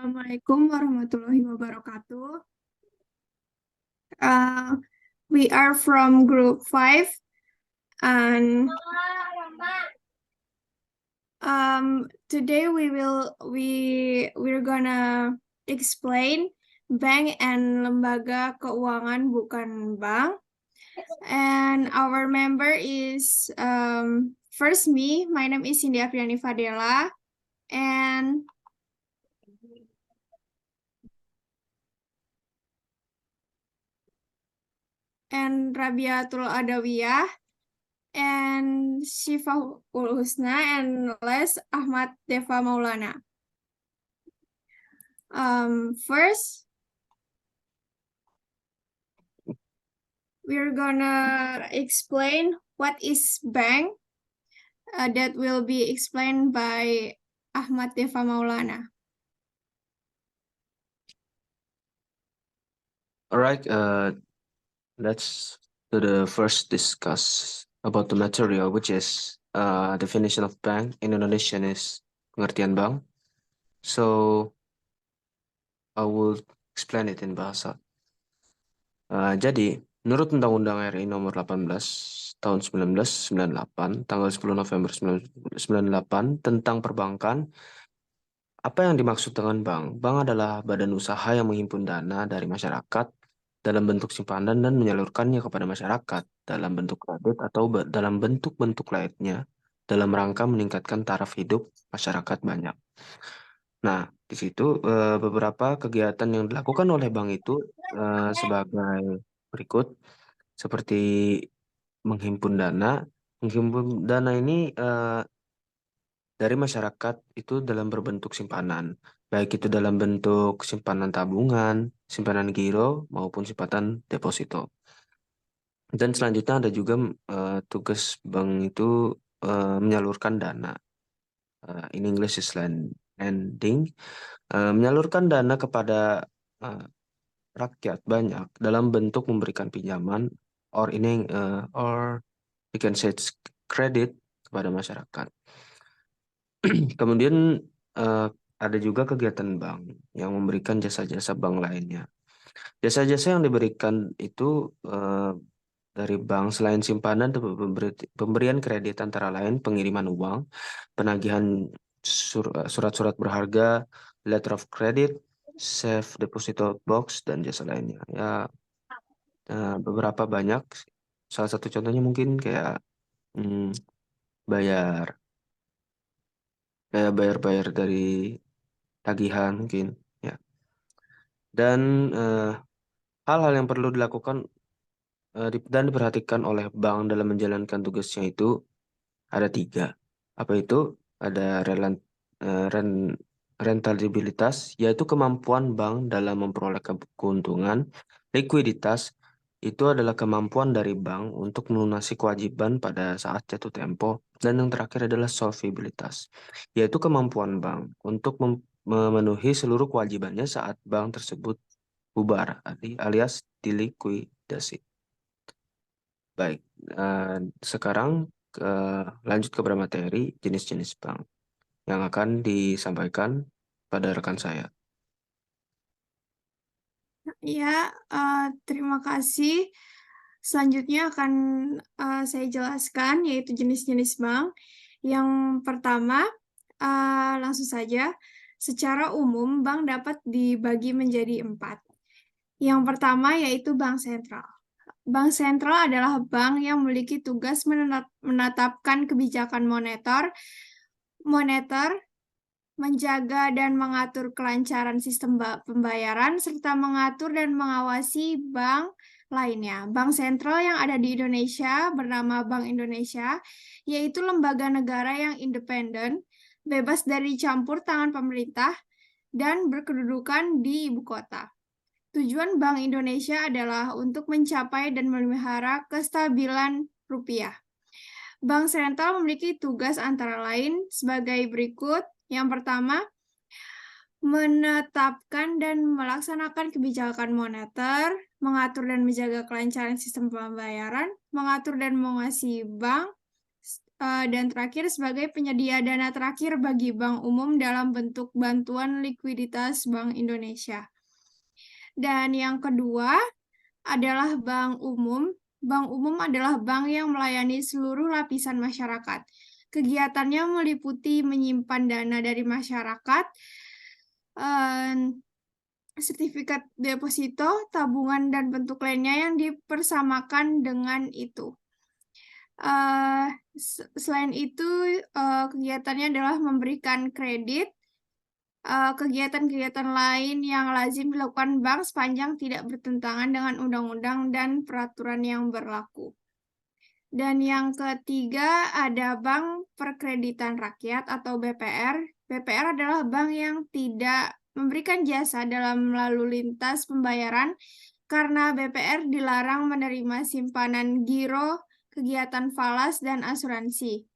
Assalamualaikum warahmatullahi wabarakatuh. Uh, we are from group 5 and today we're gonna explain bank and lembaga keuangan bukan bank. And our member is first me. My name is Cindy Apriani Fadela, and Rabiatul Adawiyah, and Shifa Ul Husna, and Les Ahmad Deva Maulana. First, we're gonna explain what is bank. That will be explained by Ahmad Deva Maulana. All right, let's do the first discuss about the material, which is definition of bank in Indonesian is pengertian bank. So I will explain it in bahasa. Jadi, menurut Undang-Undang RI Nomor 18 Tahun 1998, tanggal 10 November 1998 tentang perbankan, apa yang dimaksud dengan bank? Bank adalah badan usaha yang menghimpun dana dari masyarakat dalam bentuk simpanan dan menyalurkannya kepada masyarakat dalam bentuk kredit atau dalam bentuk-bentuk lainnya dalam rangka meningkatkan taraf hidup masyarakat banyak. Nah, di situ beberapa kegiatan yang dilakukan oleh bank itu sebagai berikut, seperti menghimpun dana. Menghimpun dana ini dari masyarakat itu dalam berbentuk simpanan, baik itu dalam bentuk simpanan tabungan, simpanan giro, maupun simpanan deposito. Dan selanjutnya ada juga tugas bank itu menyalurkan dana. In English is lending. Menyalurkan dana kepada rakyat banyak dalam bentuk memberikan pinjaman or we can say it's credit kepada masyarakat. Kemudian ada juga kegiatan bank yang memberikan jasa-jasa bank lainnya. Jasa-jasa yang diberikan itu dari bank selain simpanan dan pemberian kredit antara lain pengiriman uang, penagihan surat-surat berharga, letter of credit, safe deposito box, dan jasa lainnya. Ya, beberapa banyak. Salah satu contohnya mungkin kayak bayar dari tagihan mungkin, ya. Dan hal-hal yang perlu dilakukan dan diperhatikan oleh bank dalam menjalankan tugasnya itu ada 3. Apa itu? Ada rentabilitas, yaitu kemampuan bank dalam memperoleh keuntungan. Likuiditas, itu adalah kemampuan dari bank untuk melunasi kewajiban pada saat jatuh tempo. Dan yang terakhir adalah solvibilitas, yaitu kemampuan bank untuk memenuhi seluruh kewajibannya saat bank tersebut bubar, alias dilikuidasi. Baik, sekarang lanjut ke materi jenis-jenis bank yang akan disampaikan pada rekan saya. Ya, terima kasih. Selanjutnya akan saya jelaskan yaitu jenis-jenis bank. Yang pertama, langsung saja. Secara umum, bank dapat dibagi menjadi 4. Yang pertama yaitu bank sentral. Bank sentral adalah bank yang memiliki tugas menetapkan kebijakan moneter, menjaga dan mengatur kelancaran sistem pembayaran, serta mengatur dan mengawasi bank lainnya. Bank sentral yang ada di Indonesia bernama Bank Indonesia, yaitu lembaga negara yang independen, bebas dari campur tangan pemerintah, dan berkedudukan di ibu kota. Tujuan Bank Indonesia adalah untuk mencapai dan memelihara kestabilan rupiah. Bank sentral memiliki tugas antara lain sebagai berikut. Yang pertama, menetapkan dan melaksanakan kebijakan moneter, mengatur dan menjaga kelancaran sistem pembayaran, mengatur dan mengawasi bank, Dan terakhir sebagai penyedia dana terakhir bagi bank umum dalam bentuk bantuan likuiditas Bank Indonesia. Dan yang kedua adalah bank umum. Bank umum adalah bank yang melayani seluruh lapisan masyarakat. Kegiatannya meliputi menyimpan dana dari masyarakat, sertifikat deposito, tabungan, dan bentuk lainnya yang dipersamakan dengan itu. Selain itu, kegiatannya adalah memberikan kredit, kegiatan-kegiatan lain yang lazim dilakukan bank sepanjang tidak bertentangan dengan undang-undang dan peraturan yang berlaku. Dan yang ketiga ada Bank Perkreditan Rakyat atau BPR. BPR adalah bank yang tidak memberikan jasa dalam lalu lintas pembayaran karena BPR dilarang menerima simpanan giro, kegiatan falas, dan asuransi.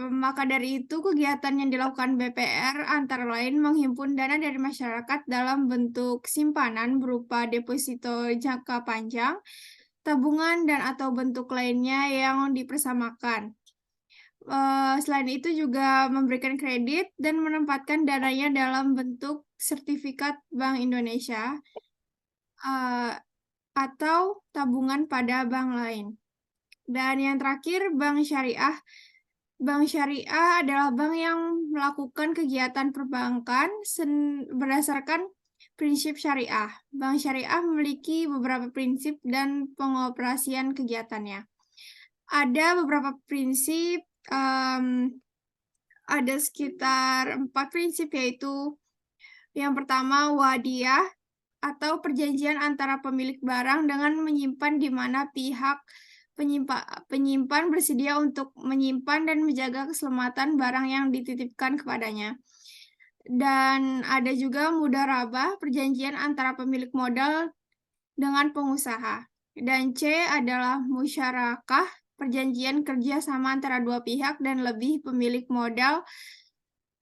Maka dari itu, kegiatan yang dilakukan BPR antara lain menghimpun dana dari masyarakat dalam bentuk simpanan berupa deposito jangka panjang, tabungan, dan atau bentuk lainnya yang dipersamakan. Selain itu juga memberikan kredit dan menempatkan dananya dalam bentuk sertifikat Bank Indonesia atau tabungan pada bank lain. Dan yang terakhir, bank syariah. Bank syariah adalah bank yang melakukan kegiatan perbankan berdasarkan prinsip syariah. Bank syariah memiliki beberapa prinsip dan pengoperasian kegiatannya. Ada beberapa prinsip, ada sekitar 4 prinsip, yaitu yang pertama wadiyah atau perjanjian antara pemilik barang dengan menyimpan di mana pihak penyimpan bersedia untuk menyimpan dan menjaga keselamatan barang yang dititipkan kepadanya. Dan ada juga mudharabah, perjanjian antara pemilik modal dengan pengusaha. Dan C adalah musyarakah, perjanjian kerja sama antara dua pihak dan lebih pemilik modal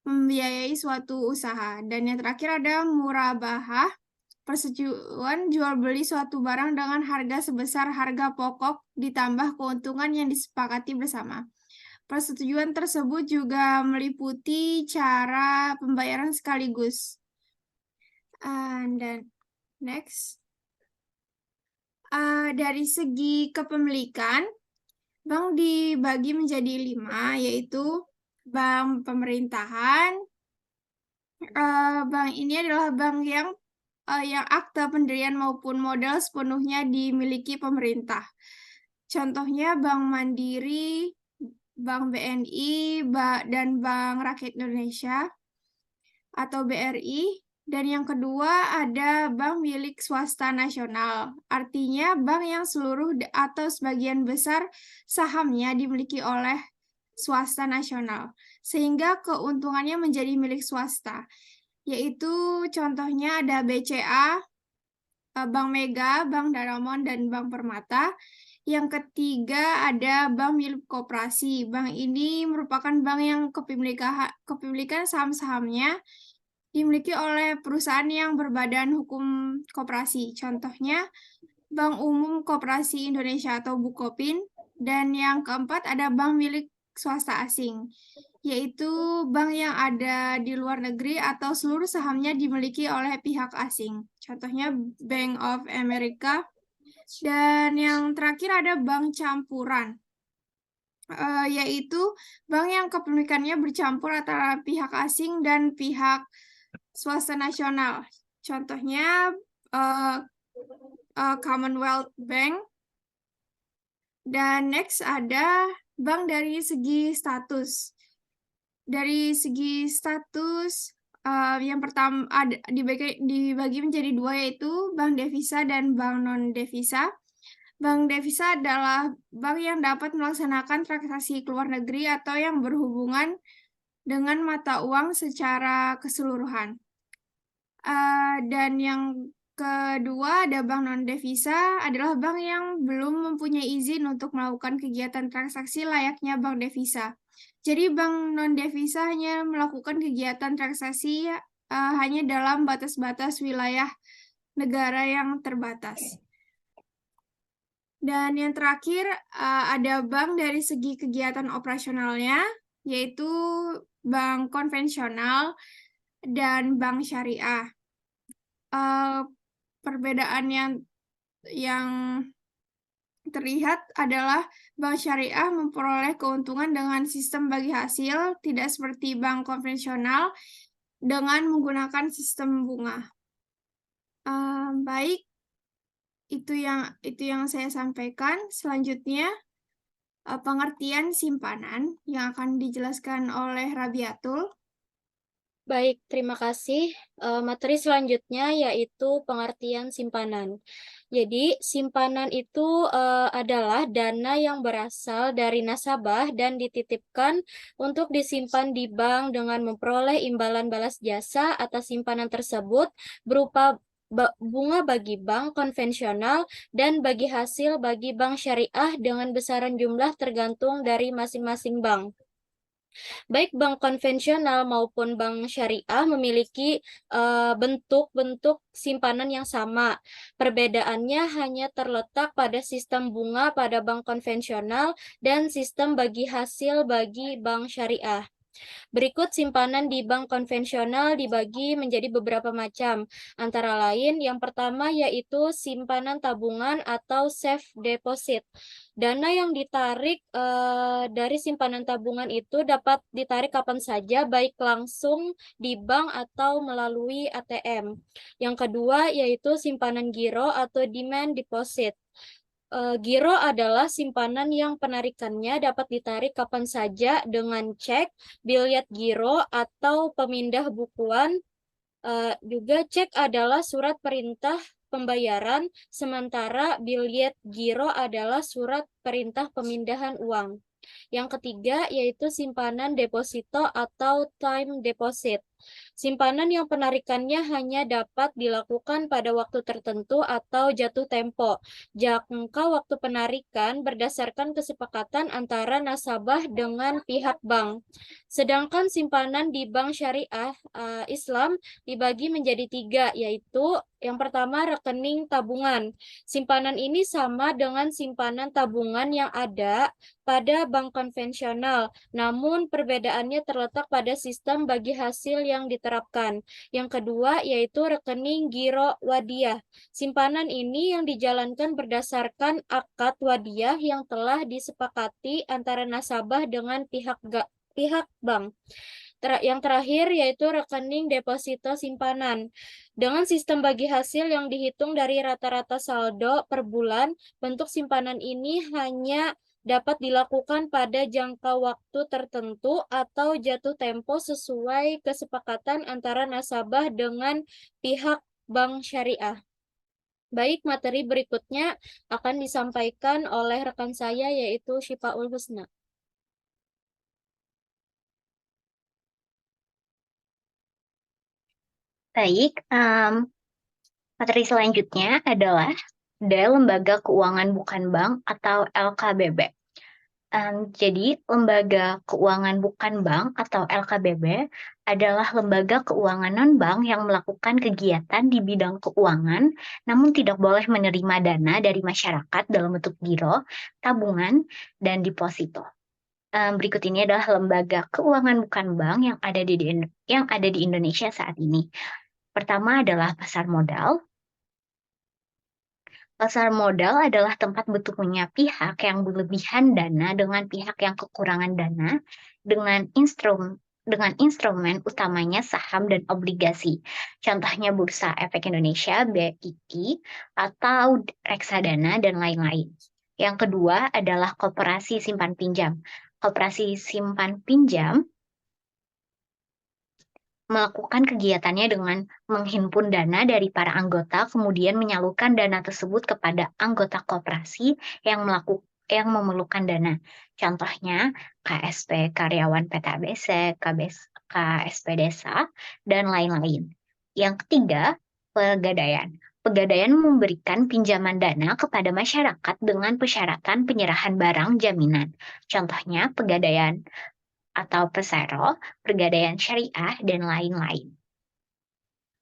membiayai suatu usaha. Dan yang terakhir ada murabahah, persetujuan jual beli suatu barang dengan harga sebesar harga pokok ditambah keuntungan yang disepakati bersama. Persetujuan tersebut juga meliputi cara pembayaran sekaligus. Dan next. Dari segi kepemilikan, bank dibagi menjadi 5, yaitu bank pemerintahan. Bank ini adalah bank yang akta pendirian maupun modal sepenuhnya dimiliki pemerintah. Contohnya Bank Mandiri, Bank BNI, dan Bank Rakyat Indonesia atau BRI. Dan yang kedua ada bank milik swasta nasional. Artinya bank yang seluruh atau sebagian besar sahamnya dimiliki oleh swasta nasional, sehingga keuntungannya menjadi milik swasta. Yaitu contohnya ada BCA, Bank Mega, Bank Danamon, dan Bank Permata. Yang ketiga ada bank milik koperasi. Bank ini merupakan bank yang kepemilikan saham-sahamnya dimiliki oleh perusahaan yang berbadan hukum koperasi. Contohnya Bank Umum Koperasi Indonesia atau Bukopin. Dan yang keempat ada bank milik swasta asing, yaitu bank yang ada di luar negeri atau seluruh sahamnya dimiliki oleh pihak asing. Contohnya Bank of America. Dan yang terakhir ada bank campuran, yaitu bank yang kepemilikannya bercampur antara pihak asing dan pihak swasta nasional. Contohnya Commonwealth Bank. Dan next ada bank dari segi status. Dari segi status, yang pertama dibagi menjadi 2, yaitu bank devisa dan bank non-devisa. Bank devisa adalah bank yang dapat melaksanakan transaksi ke luar negeri atau yang berhubungan dengan mata uang secara keseluruhan. Dan yang kedua ada bank non-devisa, adalah bank yang belum mempunyai izin untuk melakukan kegiatan transaksi layaknya bank devisa. Jadi bank non-devisa hanya melakukan kegiatan transaksi hanya dalam batas-batas wilayah negara yang terbatas. Dan yang terakhir ada bank dari segi kegiatan operasionalnya, yaitu bank konvensional dan bank syariah. Perbedaan yang terlihat adalah bank syariah memperoleh keuntungan dengan sistem bagi hasil, tidak seperti bank konvensional dengan menggunakan sistem bunga. Baik, itu yang saya sampaikan. Selanjutnya, pengertian simpanan yang akan dijelaskan oleh Rabiatul. Baik, terima kasih. Materi selanjutnya yaitu pengertian simpanan. Jadi, simpanan itu adalah dana yang berasal dari nasabah dan dititipkan untuk disimpan di bank dengan memperoleh imbalan balas jasa atas simpanan tersebut berupa bunga bagi bank konvensional dan bagi hasil bagi bank syariah dengan besaran jumlah tergantung dari masing-masing bank. Baik bank konvensional maupun bank syariah memiliki bentuk-bentuk simpanan yang sama. Perbedaannya hanya terletak pada sistem bunga pada bank konvensional dan sistem bagi hasil bagi bank syariah. Berikut simpanan di bank konvensional dibagi menjadi beberapa macam. Antara lain, yang pertama yaitu simpanan tabungan atau safe deposit. Dana yang ditarik dari simpanan tabungan itu dapat ditarik kapan saja, baik langsung di bank atau melalui ATM. Yang kedua yaitu simpanan giro atau demand deposit. Giro adalah simpanan yang penarikannya dapat ditarik kapan saja dengan cek, biljet giro, atau pemindah bukuan. Juga cek adalah surat perintah pembayaran, sementara biljet giro adalah surat perintah pemindahan uang. Yang ketiga yaitu simpanan deposito atau time deposit. Simpanan yang penarikannya hanya dapat dilakukan pada waktu tertentu atau jatuh tempo. Jangka waktu penarikan berdasarkan kesepakatan antara nasabah dengan pihak bank. Sedangkan simpanan di bank syariah Islam dibagi menjadi tiga, yaitu yang pertama rekening tabungan. Simpanan ini sama dengan simpanan tabungan yang ada pada bank konvensional, namun perbedaannya terletak pada sistem bagi hasil yang diterapkan. Yang kedua yaitu rekening giro wadiyah. Simpanan ini yang dijalankan berdasarkan akad wadiyah yang telah disepakati antara nasabah dengan pihak bank. Yang terakhir yaitu rekening deposito simpanan. Dengan sistem bagi hasil yang dihitung dari rata-rata saldo per bulan, bentuk simpanan ini hanya dapat dilakukan pada jangka waktu tertentu atau jatuh tempo sesuai kesepakatan antara nasabah dengan pihak bank syariah. Baik, materi berikutnya akan disampaikan oleh rekan saya yaitu Syifaul Husna. Baik, materi selanjutnya adalah lembaga keuangan bukan bank atau LKBB. Jadi, lembaga keuangan bukan bank atau LKBB adalah lembaga keuangan non-bank yang melakukan kegiatan di bidang keuangan, namun tidak boleh menerima dana dari masyarakat dalam bentuk giro, tabungan, dan deposito. Berikut ini adalah lembaga keuangan bukan bank yang ada di Indonesia saat ini. Pertama adalah pasar modal. Pasar modal adalah tempat bertemunya pihak yang berlebihan dana dengan pihak yang kekurangan dana dengan instrumen utamanya saham dan obligasi. Contohnya Bursa Efek Indonesia, BII, atau reksadana, dan lain-lain. Yang kedua adalah koperasi simpan pinjam. Koperasi simpan pinjam melakukan kegiatannya dengan menghimpun dana dari para anggota, kemudian menyalurkan dana tersebut kepada anggota koperasi yang memerlukan dana. Contohnya KSP Karyawan PTBC, KSP Desa, dan lain-lain. Yang ketiga, pegadaian. Pegadaian memberikan pinjaman dana kepada masyarakat dengan persyaratan penyerahan barang jaminan. Contohnya pegadaian atau persero, pegadaian syariah, dan lain-lain.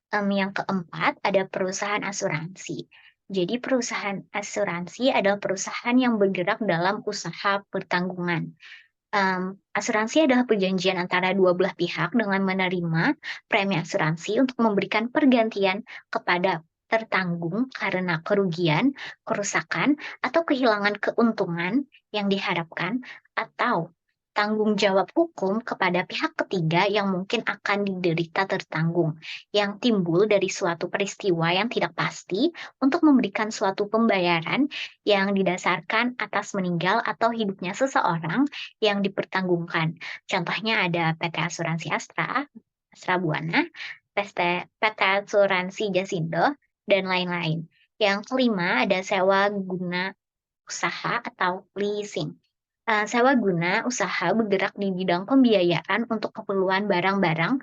Yang keempat ada perusahaan asuransi. Jadi perusahaan asuransi adalah perusahaan yang bergerak dalam usaha pertanggungan. Asuransi adalah perjanjian antara dua belah pihak dengan menerima premi asuransi untuk memberikan pergantian kepada tertanggung karena kerugian, kerusakan, atau kehilangan keuntungan yang diharapkan, atau tanggung jawab hukum kepada pihak ketiga yang mungkin akan diderita tertanggung, yang timbul dari suatu peristiwa yang tidak pasti untuk memberikan suatu pembayaran yang didasarkan atas meninggal atau hidupnya seseorang yang dipertanggungkan. Contohnya ada PT Asuransi Astra, Astra Buana, PT Asuransi Jasindo, dan lain-lain. Yang kelima ada sewa guna usaha atau leasing. Sewa guna usaha bergerak di bidang pembiayaan untuk keperluan barang-barang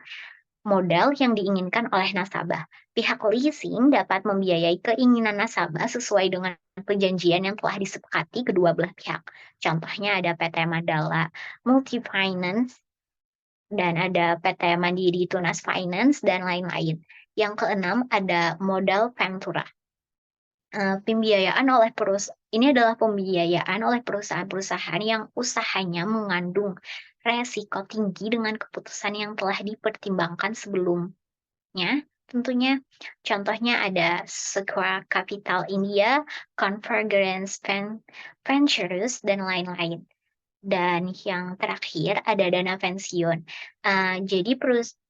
modal yang diinginkan oleh nasabah. Pihak leasing dapat membiayai keinginan nasabah sesuai dengan perjanjian yang telah disepakati kedua belah pihak. Contohnya ada PT Mandala Multifinance, dan ada PT Mandiri Tunas Finance, dan lain-lain. Yang keenam ada modal ventura. Ini adalah pembiayaan oleh perusahaan-perusahaan yang usahanya mengandung resiko tinggi dengan keputusan yang telah dipertimbangkan sebelumnya. Tentunya, contohnya ada Sequoia Capital India, Convergence Ventures, dan lain-lain. Dan yang terakhir ada dana pensiun.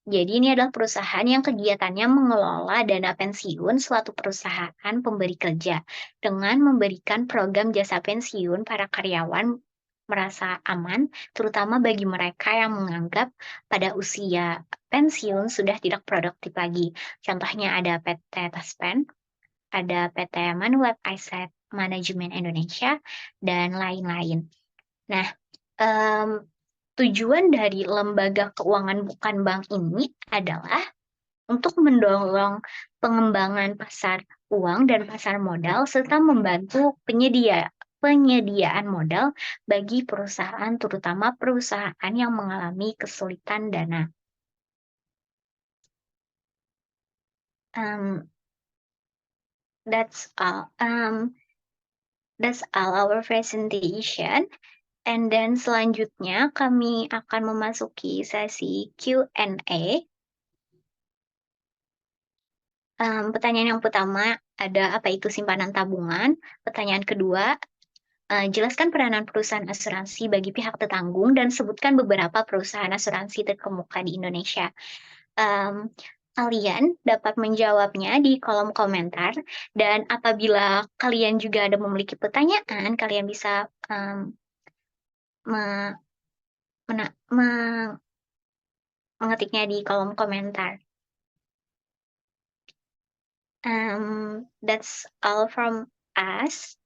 Jadi ini adalah perusahaan yang kegiatannya mengelola dana pensiun suatu perusahaan pemberi kerja dengan memberikan program jasa pensiun para karyawan merasa aman, terutama bagi mereka yang menganggap pada usia pensiun sudah tidak produktif lagi. Contohnya ada PT Taspen, ada PT Manulife Asset Management Indonesia, dan lain-lain. Nah, tujuan dari lembaga keuangan bukan bank ini adalah untuk mendorong pengembangan pasar uang dan pasar modal serta membantu penyediaan modal bagi perusahaan, terutama perusahaan yang mengalami kesulitan dana. That's all. That's all our presentation. And then selanjutnya kami akan memasuki sesi Q&A. Pertanyaan yang pertama ada apa itu simpanan tabungan. Pertanyaan kedua, jelaskan peranan perusahaan asuransi bagi pihak tertanggung dan sebutkan beberapa perusahaan asuransi terkemuka di Indonesia. Kalian dapat menjawabnya di kolom komentar, dan apabila kalian juga ada memiliki pertanyaan, kalian bisa mengetiknya di kolom komentar. That's all from us.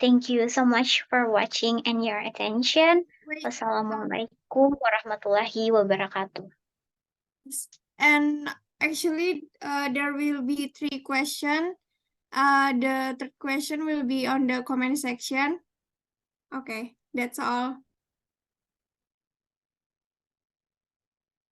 Thank you so much for watching and your attention. Wassalamualaikum warahmatullahi wabarakatuh. And actually, there will be 3 questions. The third question will be on the comment section. Okay, that's all.